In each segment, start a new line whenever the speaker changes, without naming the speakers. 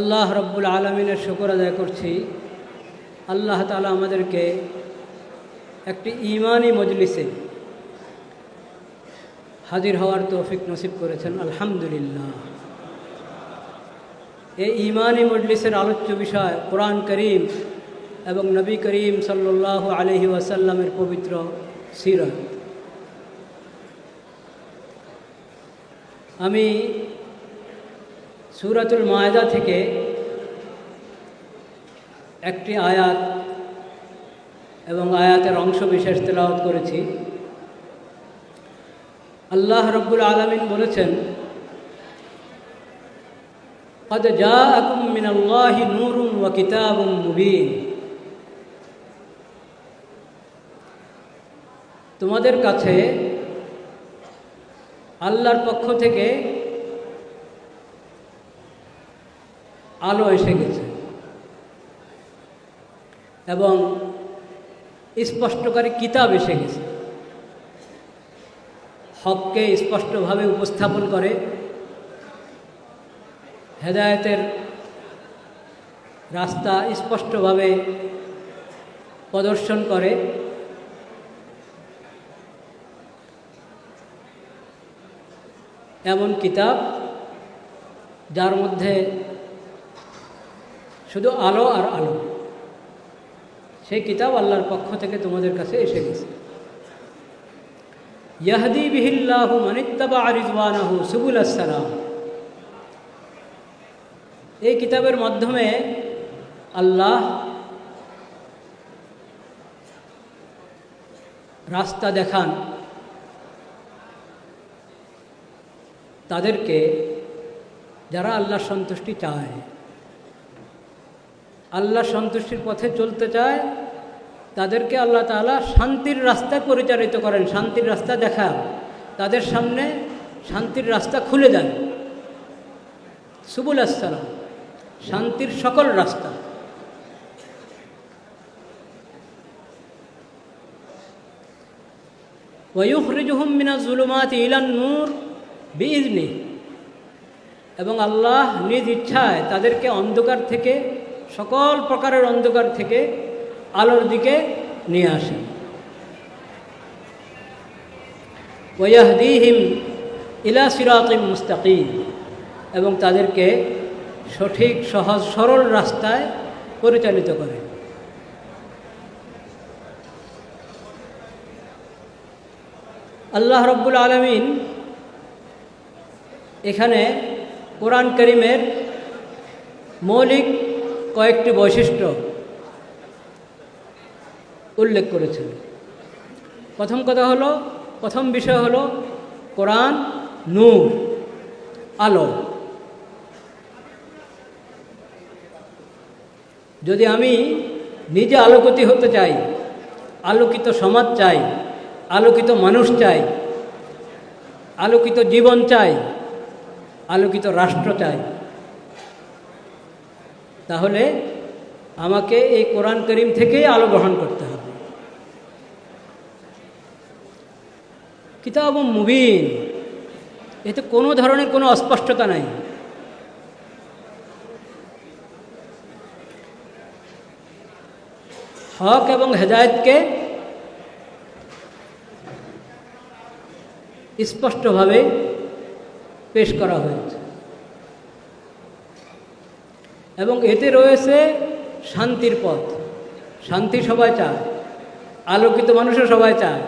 আল্লাহ রব্বুল আলমিনের শুকর আদায় করছি। আল্লাহ তাআলা আমাদেরকে একটি ঈমানি মজলিসে হাজির হওয়ার তৌফিক নসিব করেছেন, আলহামদুলিল্লাহ। এই ঈমানি মজলিসের আলোচ্য বিষয় কোরআন করিম এবং নবী করিম সাল্লাল্লাহু আলাইহি ওয়াসাল্লামের পবিত্র সিরাত। আমি সূরাতুল মায়েদা থেকে একটি আয়াত এবং আয়াতের অংশ বিশেষ তেলাওয়াত করেছি। আল্লাহ রব্বুল আলামিন বলেছেন, قد جاءكم من الله نور وكتاب مبين। তোমাদের কাছে আল্লাহর পক্ষ থেকে আলো এসে গেছে এবং স্পষ্টকারী কিতাব এসে গেছে। হককে স্পষ্টভাবে উপস্থাপন করে, হেদায়েতের রাস্তা স্পষ্টভাবে প্রদর্শন করে, এমন কিতাব যার মধ্যে শুধু আলো আর আলো। সেই কিতাব আল্লাহর পক্ষ থেকে তোমাদের কাছে এসে গেছে। ইয়াহদি বিহিল্লাহু মানিত্তাবা রিজওয়ানাহু সুবুলাস সালাম। এই কিতাবের মাধ্যমে আল্লাহ রাস্তা দেখান তাদেরকে যারা আল্লাহর সন্তুষ্টি চায়, আল্লাহর সন্তুষ্টির পথে চলতে চায়, তাদেরকে আল্লাহ তাআলা শান্তির রাস্তায় পরিচালিত করেন, শান্তির রাস্তা দেখান, তাদের সামনে শান্তির রাস্তা খুলে দেন। সুবুল আসসালাম, শান্তির সকল রাস্তা। ওয়ায়ুখরিজুহুম মিনাজ যুলুমাতি ইলান নূর বিইজনিহি। এবং আল্লাহ নিজ ইচ্ছায় তাদেরকে অন্ধকার থেকে, সকল প্রকারের অন্ধকার থেকে আলোর দিকে নিয়ে আসেন। ওয়াহদিহিম ইলা সিরাতিম মুস্তাকিম। এবং তাদেরকে সঠিক, সহজ, সরল রাস্তায় পরিচালিত করে। আল্লাহ রব্বুল আলামিন এখানে কোরআন করিমের মৌলিক কয়েকটি বৈশিষ্ট্য উল্লেখ করেছেন। প্রথম বিষয় হলো কোরআন নূর, আলো। যদি আমি নিজে আলোকিত হতে চাই, আলোকিত সমাজ চাই, আলোকিত মানুষ চাই, আলোকিত জীবন চাই, আলোকিত রাষ্ট্র চাই, তাহলে আমাকে এই কোরআন করিম থেকেই আলো গ্রহণ করতে হবে। কিতাবুম মুবিন, এতে কোনো ধরনের কোনো অস্পষ্টতা নাই। হক এবং হেদায়েতকে স্পষ্টভাবে পেশ করা হয়েছে এবং এতে রয়েছে শান্তির পথ। শান্তি সবাই চায়, আলোকিত মানুষও সবাই চায়।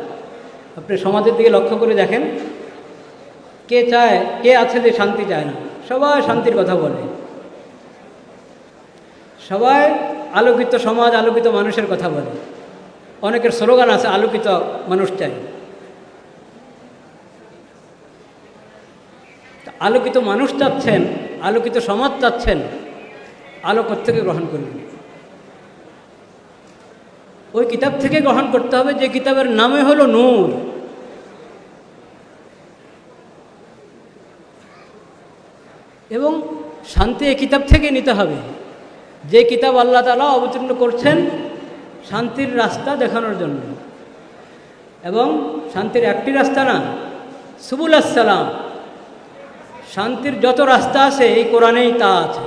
আপনি সমাজের দিকে লক্ষ্য করে দেখেন, কে চায়, কে আছে যে শান্তি চায় না? সবাই শান্তির কথা বলে, সবাই আলোকিত সমাজ, আলোকিত মানুষের কথা বলে। অনেকের স্লোগান আছে, আলোকিত মানুষ চাই। আলোকিত মানুষ চাচ্ছেন, আলোকিত সমাজ চাচ্ছেন, আলো থেকে গ্রহণ করবেন? ওই কিতাব থেকে গ্রহণ করতে হবে যে কিতাবের নামে হলো নূর। এবং শান্তি এই কিতাব থেকে নিতে হবে, যে কিতাব আল্লাহ তাআলা অবতীর্ণ করছেন শান্তির রাস্তা দেখানোর জন্য। এবং শান্তির একটি রাস্তা না, সুবুল আসসালাম, শান্তির যত রাস্তা আছে এই কোরআনেই তা আছে।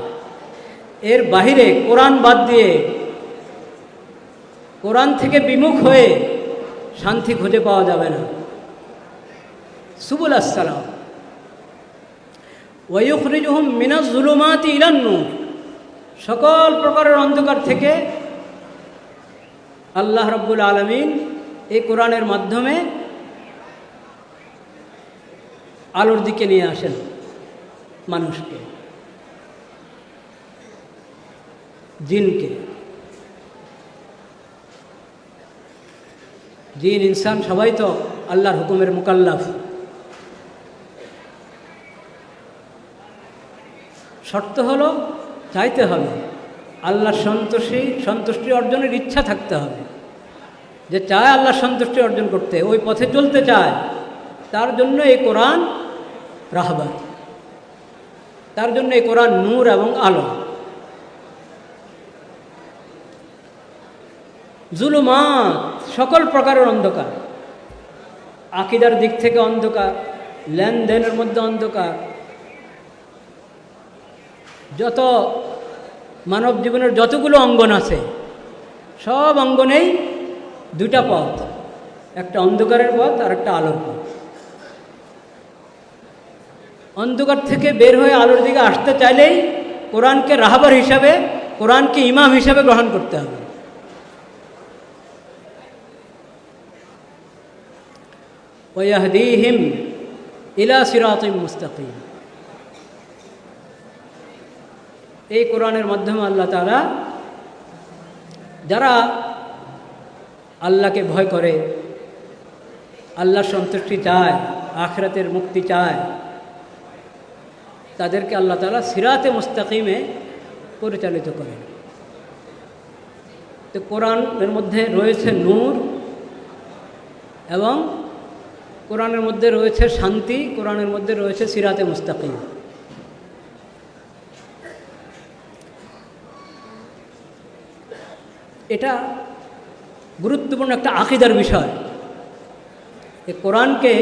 এর বাহিরে কোরআন বাদ দিয়ে, কোরআন থেকে বিমুখ হয়ে শান্তি খুঁজে পাওয়া যাবে না। সুবুল আসসালাম, ওয়ায়ুখরিজুহুম মিনাজ যুলুমাতি ইলান নূর, সকল প্রকারের অন্ধকার থেকে আল্লাহ রাব্বুল আলামিন এই কোরআনের মাধ্যমে আলোর দিকে নিয়ে আসেন মানুষকে, জিনকে। জিন ইনসান সবাই তো আল্লাহর হুকুমের মুকাল্লাফ। শর্ত হলো চাইতে হবে, আল্লাহর সন্তুষ্টি অর্জনের ইচ্ছা থাকতে হবে। যে চায় আল্লাহর সন্তুষ্টি অর্জন করতে, ওই পথে চলতে চায়, তার জন্য এই কোরআন রাহবার, তার জন্য এই কোরআন নূর এবং আলো। জুলুমাত, সকল প্রকারের অন্ধকার, আকীদার দিক থেকে অন্ধকার, লেনদেনের মধ্যে অন্ধকার, যত মানব জীবনের যতগুলো অঙ্গন আছে সব অঙ্গনেই দুইটা পথ, একটা অন্ধকারের পথ আর একটা আলোর পথ। অন্ধকার থেকে বের হয়ে আলোর দিকে আসতে চাইলেই কোরআনকে রাহবার হিসাবে, কোরআনকে ইমাম হিসাবে গ্রহণ করতে হবে। ওয়াহদিহিম ইলা সিরাতিম মুস্তাকিম, এই কোরআনের মাধ্যমে আল্লাহ তাআলা যারা আল্লাহকে ভয় করে, আল্লাহর সন্তুষ্টি চায়, আখিরাতের মুক্তি চায়, তাদেরকে আল্লাহ তাআলা সিরাতে মুস্তাকিমে পরিচালিত করেন। তো কোরআনের মধ্যে রয়েছে নূর এবং কোরআনের মধ্যে রয়েছে শান্তি, কোরআনের মধ্যে রয়েছে সিরাতে মুস্তাকিম। এটা গুরুত্বপূর্ণ একটা আকীদার বিষয়। এই কোরআনকে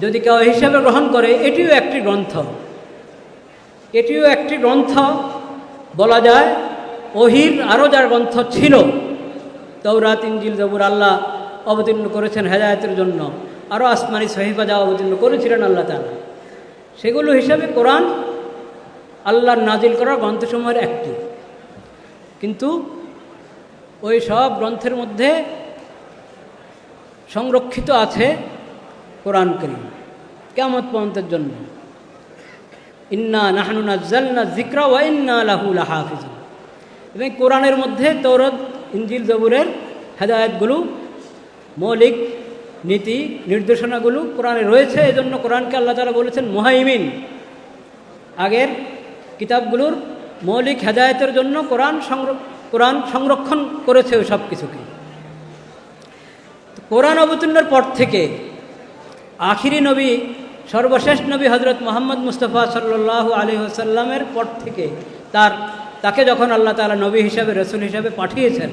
যদি কেউ হিসাবে গ্রহণ করে, এটিও একটি গ্রন্থ, এটিও একটি গ্রন্থ বলা যায়। ওহীর আরও যার গ্রন্থ ছিল, তাওরাত, ইনজিল, জবুর আল্লাহ অবতীর্ণ করেছেন হেদায়েতের জন্য, আরও আসমানি সহিফা যা অবতীর্ণ করেছিলেন আল্লাহ তাআলা, সেগুলো হিসাবে কোরআন আল্লাহর নাজিল করা গ্রন্থসমূহের একটি। কিন্তু ওই সব গ্রন্থের মধ্যে সংরক্ষিত আছে কোরআন কারীম কিয়ামত পর্যন্তের জন্য। ইন্না নাহনু নাজ্জালনা যিকরা ওয়া ইন্না লাহু লাহাফিজুন। এবং কোরআনের মধ্যে তাওরাত, ইনজিল, জবুরের হেদায়েতগুলো, মৌলিক নীতি নির্দেশনাগুলো কোরআনে রয়েছে। এজন্য কোরআনকে আল্লাহ তাআলা বলেছেন মুহাইমিন। আগের কিতাবগুলোর মৌলিক হেদায়েতের জন্য কোরআন সংরক্ষণ করেছে ওই সব কিছুকে। কোরআন অবতীর্ণের পর থেকে আখিরি নবী, সর্বশেষ নবী হযরত মুহাম্মদ মুস্তাফা সাল্লাল্লাহু আলাইহি ওয়াসাল্লামের পর থেকে তাকে যখন আল্লাহ তাআলা নবী হিসাবে, রাসূল হিসাবে পাঠিয়েছেন,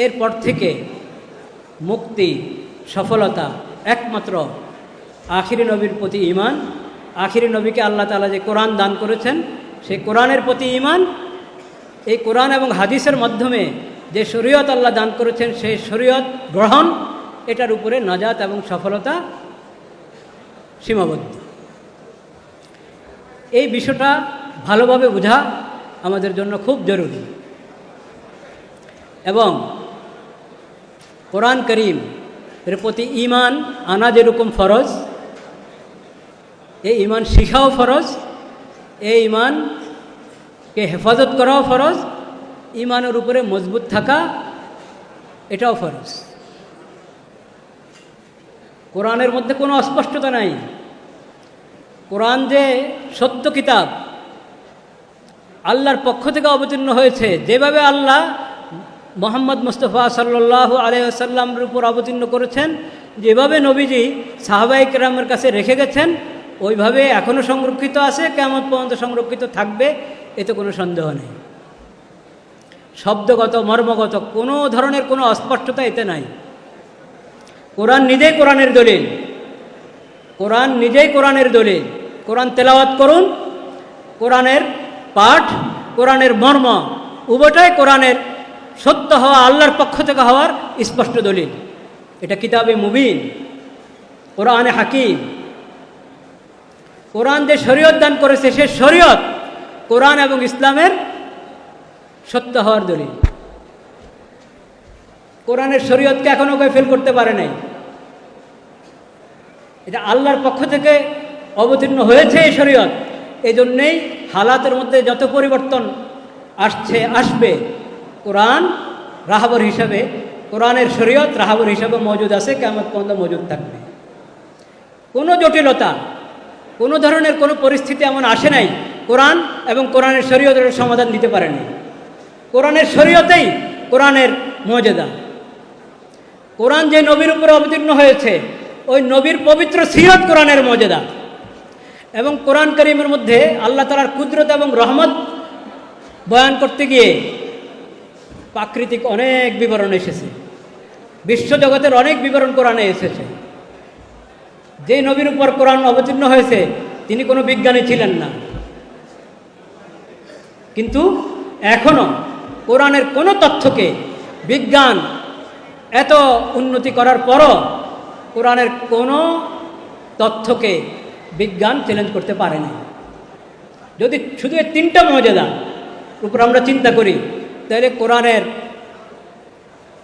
এরপর থেকে মুক্তি, সফলতা একমাত্র আখিরি নবীর প্রতি ঈমান। আখিরি নবীকে আল্লাহ তাআলা যে কোরআন দান করেছেন, সেই কোরআনের প্রতি ঈমান, এই কোরআন এবং হাদিসের মাধ্যমে যে শরীয়ত আল্লাহ দান করেছেন, সেই শরীয়ত গ্রহণ, এটার উপরে নাজাত এবং সফলতা সীমাবদ্ধ। এই বিষয়টা ভালোভাবে বোঝা আমাদের জন্য খুব জরুরি। এবং কোরআন কারীম এর প্রতি ঈমান আনা যেরকম ফরজ, এই ঈমান শিখাও ফরজ, এই ঈমানকে হেফাজত করাও ফরজ, ঈমানের উপরে মজবুত থাকা এটাও ফরজ। কোরআনের মধ্যে কোনো অস্পষ্টতা নাই। কোরআন যে সত্য কিতাব, আল্লাহর পক্ষ থেকে অবতীর্ণ হয়েছে, যেভাবে আল্লাহ মুহাম্মদ মুস্তাফা সাল্লাল্লাহু আলাইহি ওয়াসাল্লামের উপর অবতীর্ণ করেছেন, যেভাবে নবীজি সাহাবায়ে কেরামের কাছে রেখে গেছেন, ওইভাবে এখনও সংরক্ষিত আছে, কিয়ামত পর্যন্ত সংরক্ষিত থাকবে, এতে কোনো সন্দেহ নেই। শব্দগত, মর্মগত কোনো ধরনের কোনো অস্পষ্টতা এতে নাই। কোরআন নিজেই কোরআনের দলিল, কোরআন নিজেই কোরআনের দলিল। কোরআন তেলাওয়াত করুন, কোরআনের পাঠ কোরআনের মর্ম, উভয়টাই কোরআনের সত্য হওয়া, আল্লাহর পক্ষ থেকে হওয়ার স্পষ্ট দলিল। এটা কিতাবে মুবিন, কোরআনে হাকিম। কোরআন যে শরীয়ত দান করেছে, সে শরীয়ত কোরআন এবং ইসলামের সত্য হওয়ার দলিল। কোরআনের শরীয়তকে এখনও কেউ ফেল করতে পারে নাই। এটা আল্লাহর পক্ষ থেকে অবতীর্ণ হয়েছে এই শরীয়ত। এই জন্যেই হালাতের মধ্যে যত পরিবর্তন আসবে, কোরআন রাহাবর হিসাবে, কোরআনের শরীয়ত রাহাবর হিসাবে মজুদ আছে, কিয়ামত পর্যন্ত মজুদ থাকবে। কোনো জটিলতা, কোনো ধরনের কোনো পরিস্থিতি এমন আসে নাই কোরআন এবং কোরআনের শরীয়তের সমাধান দিতে পারেনি। কোরআনের শরীয়তেই কোরআনের মর্যাদা। কোরআন যে নবীর উপরে অবতীর্ণ হয়েছে, ওই নবীর পবিত্র সিরত কোরআনের মর্যাদা। এবং কোরআন কারীমের মধ্যে আল্লাহ তাআলার কুদরত এবং রহমত বয়ান করতে গিয়ে প্রাকৃতিক অনেক বিবরণ এসেছে, বিশ্বজগতের অনেক বিবরণ কোরআনে এসেছে। যে নবীর উপর কোরআন অবতীর্ণ হয়েছে, তিনি কোনো বিজ্ঞানী ছিলেন না, কিন্তু এখনও কোরআনের কোনো তথ্যকে বিজ্ঞান এত উন্নতি করার পরও কোরআনের কোনো তথ্যকে বিজ্ঞান চ্যালেঞ্জ করতে পারে না। যদি শুধু এই তিনটা মর্যাদা উপর আমরা চিন্তা করি, তাহলে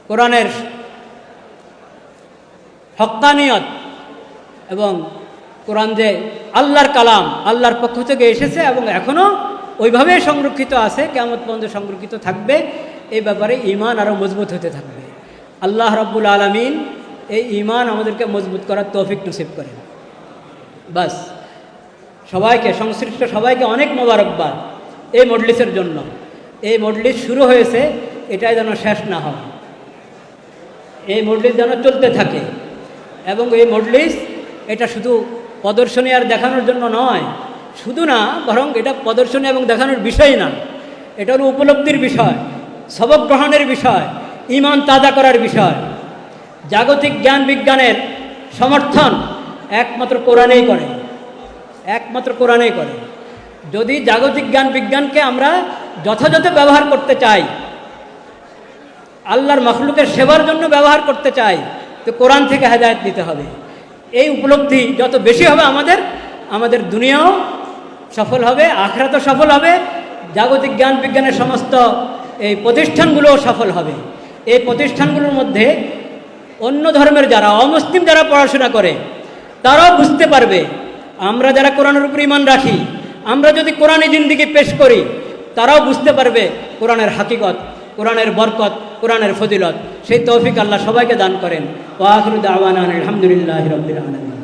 কোরআনের হক্কানিয়ত এবং কোরআন যে আল্লাহর কালাম, আল্লাহর পক্ষ থেকে এসেছে এবং এখনও ওইভাবেই সংরক্ষিত আছে, কিয়ামত পর্যন্ত সংরক্ষিত থাকবে, এই ব্যাপারে ঈমান আরও মজবুত হতে থাকবে। আল্লাহ রাব্বুল আলামিন এই ঈমান আমাদেরকে মজবুত করার তৌফিক নসিব করেন। বাস, সবাইকে, সংশ্লিষ্ট সবাইকে অনেক মোবারকবাদ এই মজলিসের জন্য। এই মজলিস শুরু হয়েছে, এটাই যেন শেষ না হয়, এই মজলিস যেন চলতে থাকে। এবং এই মজলিস এটা শুধু প্রদর্শনী আর দেখানোর জন্য নয়, শুধু না, বরং এটা প্রদর্শনী এবং দেখানোর বিষয় না, এটা হলো উপলব্ধির বিষয়, সবক গ্রহণের বিষয়, ঈমান তাজা করার বিষয়। জাগতিক জ্ঞান বিজ্ঞানের সমর্থন একমাত্র কোরআনেই করে, একমাত্র কোরআনেই করে। যদি জাগতিক জ্ঞান বিজ্ঞানকে আমরা যথাযথ ব্যবহার করতে চাই, আল্লাহর মাখলুকের সেবার জন্য ব্যবহার করতে চাই, তো কোরআন থেকে হেদায়েত নিতে হবে। এই উপলব্ধি যত বেশি হবে আমাদের দুনিয়াও সফল হবে, আখিরাতও সফল হবে, জাগতিক জ্ঞান বিজ্ঞানের সমস্ত এই প্রতিষ্ঠানগুলোও সফল হবে। এই প্রতিষ্ঠানগুলোর মধ্যে অন্য ধর্মের যারা, অমুসলিম যারা পড়াশোনা করে, তারাও বুঝতে পারবে আমরা যারা কোরআনের উপর ঈমান রাখি, আমরা যদি কোরআনে জিন্দেগি পেশ করি, তারাও বুঝতে পারবে কোরআনের হাকিকত, কোরআনের বরকত, কোরআনের ফজিলত। সেই তৌফিক আল্লাহ সবাইকে দান করেন। ওয়া আখিরু দাওয়ানা আলহামদুলিল্লাহি রাব্বিল আলামিন।